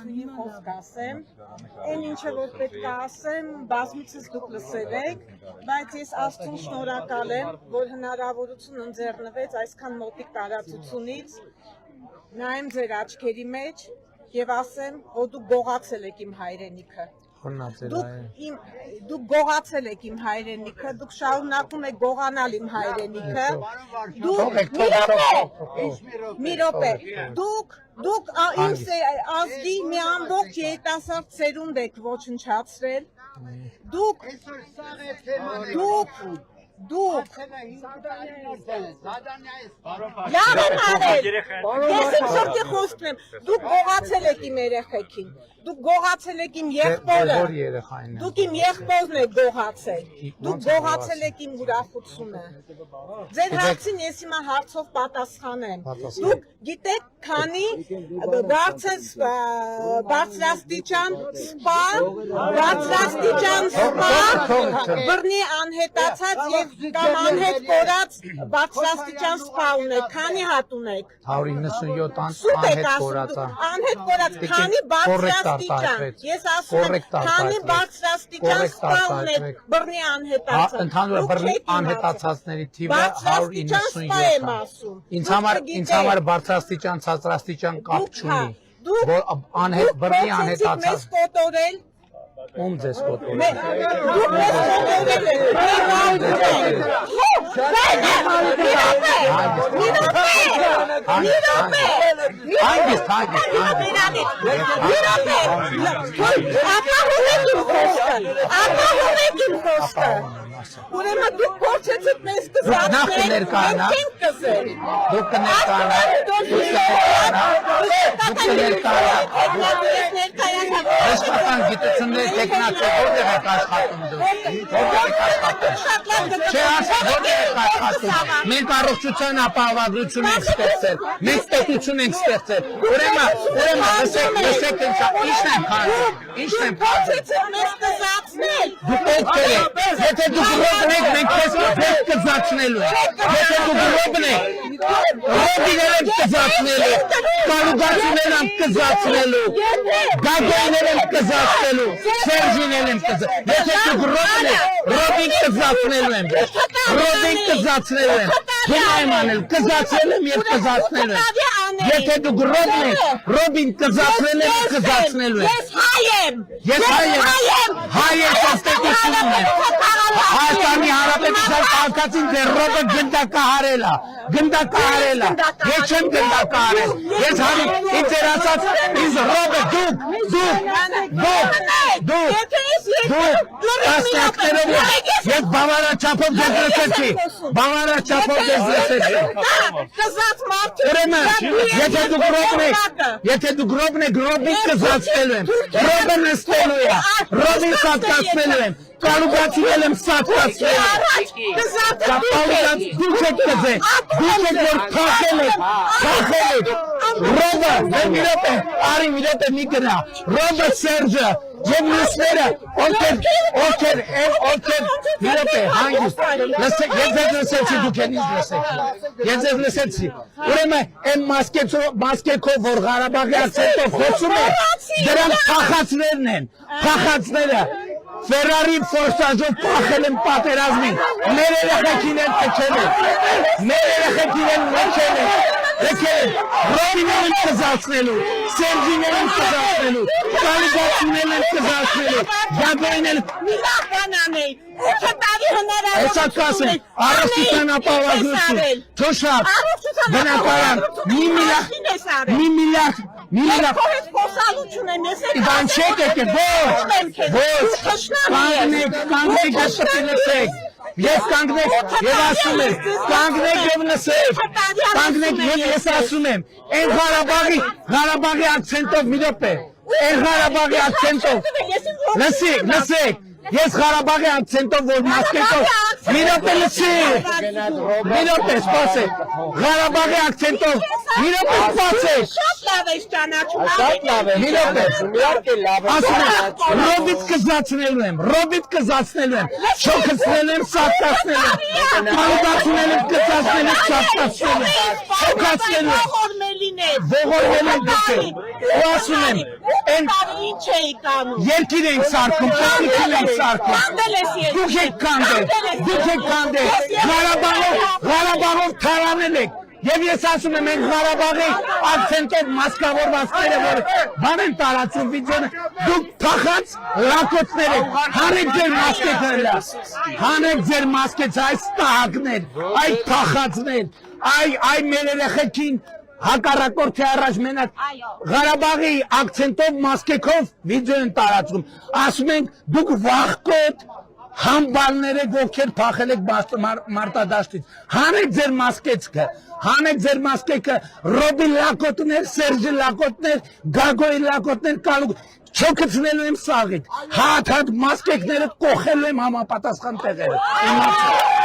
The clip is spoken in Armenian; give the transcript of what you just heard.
Խանութի խոսք ասեմ, այն ինչը որ պետք է ասեմ, բազմիցս դուք լսել եք, բայց ես Աստծուն շնորհակալ եմ, որ հնարավորություն ընձեռնվեց այսքան մոտիկ տարածությունից նայեմ ձեր աչքերի մեջ եւ ասեմ, որ դուք գողացել եք իմ հայրենիքը։ Դուք գողացել եք իմ հայրենիքը, դուք շարունակում եք գողանալ իմ հայրենիքը, մի րոպե, դուք իմ ազգի մի ամբողջ երիտասարդ սերունդ եք ոչնչացրել, դուք լավ եմ արել, ես իմ սրտի խոսքն եմ, դուք գողացել եք իմ երեխեքին, դուք գողացել եք իմ եղբորը, դուք իմ եղբորն եք գողացել, դուք գողացել եք իմ ուրախությունը, ձեր հարցին ես հիմա հարցով պատասխանեմ, դուք գիտեք քանի բարձրաստիճան սպա, բռնի անհետացած եւ կամ անհետ կորած բարձրաստիճան սպա ունեք, քանի հատ ունեք, 197 անհետ կորած, քանի բարձրաստիճան, ես ասում եմ, քանի բարձրաստիճան սպա ունեք, բռնի անհետացած, ընդհանուր բռնի անհետացածների թիվը 197, ինձ համար բարձրաստիճան, ցածրաստիճան կապ չունի, որ բռնի անհետացած ում ձեզ կոտորել դուք մեզ կոտորել եք, ուրեմն դուք փորձեցիք մեզ կզատնել, մենք չենք կզել։ Դուք աշխատան գիտությունների տեխնացիա որտեղ եք աշխատում դուք։ Մենք առողջության ապահովագրություն ենք ստեղծել, մենք պետություն ենք ստեղծել։ Ուրեմն լսեք ինչ եմ փորձեցիք մեզ կզատնել։ Դուք պետք է, եթե դուք ռոբնեք, մենք քեզ պետք կզատնելու ենք։ Եթե դուք ռոբնեք, ռոբիներ ենք կզատնելու, կալուգացիներ ենք կզատնելու, գագոյներ ենք կզատնելու, սերժիներ ենք կզատնելու։ Եթե դուք ռոբնեք, ռոբին կզատնելու եմ, ռոբին կզատնելու եմ, հիմա եմ անել, կզատնելու եմ և կզատնելու եմ։ Եթե դուք ռոբնեք, ռոբին կզատնելու եմ, կզատնելու եմ։ Ես հայ եմ, հայ եմ կաստետությունում եմ, Հայաստանի Հանրապետության քաղաքացին թե ռոբը գնդակահարել է, ես չեմ գնդակահարել, ես հանիք, ինձ էր ասած, ինձ ռոբը դուք, տասնյակներով ես բավարարչափով ձեզ լսեցի, եթե դուք ռոբնեք, ռոբին կզացնելու եմ, ռոբը նստելու է, ռոբին սատկացնելու եմ, կալուգացինել եմ սատկացնելու եմ, դուք եք կզե, դուք եք որ թախել եք, ռոբը, արի մի րոպե մի գնա, ռոբը Սերջը, և մյուսները, ովքեր, մի րոպե, հանգիստ, լսեք, ես ձեզ լսեցի, դուք են ինձ լսեք, ես ձեզ լսեցի, ուրեմն են մասկեքով, որ Ղարաբաղի ակցենտով խոսում է, դրանք փախածներն են, փախածները, Ֆերարի ֆորսաժով պախել են պատերազմին, մեր երեխեքին են թքել են, մեր երեխեքին են մեջել են, եկել են, ռոբիներ են կզացնելու, սերժիներ են կզացնելու, կալիգացիներ են կզացնելու, գագոյն են, մի լավ բան անեի, 8 տարի հնարավոր Հեսա կասեմ, առողջության ապահովագրություն, թոշակ, բնակարան, մի միլիարդ, Քո խոսալություն եմ ես եք Բան չեք եկել, ոչ, կանգնեք ասպետի լսեք, ես կանգնեք և ասում եմ, կանգնեք և լսեք, կանգնեք և ես ասում եմ, են Ղարաբաղի ակցենտով մի րոպե, են Ղարաբաղի ակցենտով, լսեք, ես Ղարաբաղի ակցենտով, որ մասկետով, մի րոպե լսեք, մի րոպե սպասեք, Ղարաբաղի ակցենտով, մի րոպե սպասեք, շատ լավ ես ճանաչում, մի րոպե, ասում եմ, ռոբիտ կզացնելու եմ, շոքացնելու եմ, սատկացնելու եմ, կալուգացնելու եմ, կզացնելու եմ, սատկացնելու եմ, շոքացնելու եմ, ողորմել են դուք ու ասում եմ են Ինչ էի կանում։ երկիր են սարքում, պետքին են սարքում, Կանդել ես երկիր։ դուք եք կանդել, Ղարաբաղով թարանել եք, և ես ասում եմ, են Ղարաբաղի ակցենտով մասկավորվածները, որ բան են տարածում վիդյոնը, դուք թախած լակոտներ եք, հանեք ձեր մասկեքները, հանեք ձեր մասկեքը, այս տահակներ, այ թախածներ, այ մեր երեխեքին, հակառակորդի առաջ մենակ Ղարաբաղի ակցենտով մասկեքով վիդյո են տարածում, ասում ենք դուք վախկոտ համբալներ եք, ովքեր փախել եք մարտադաշտից, հանեք ձեր մասկեքը, հանեք ձեր մասկեքը, Ռոբի լակոտներ, Սերժի լակոտներ, Գագոյի լակոտներ, չոքցնելու եմ սաղիկ, հատ մասկեքները կոխելու եմ համապատասխան տեղերը։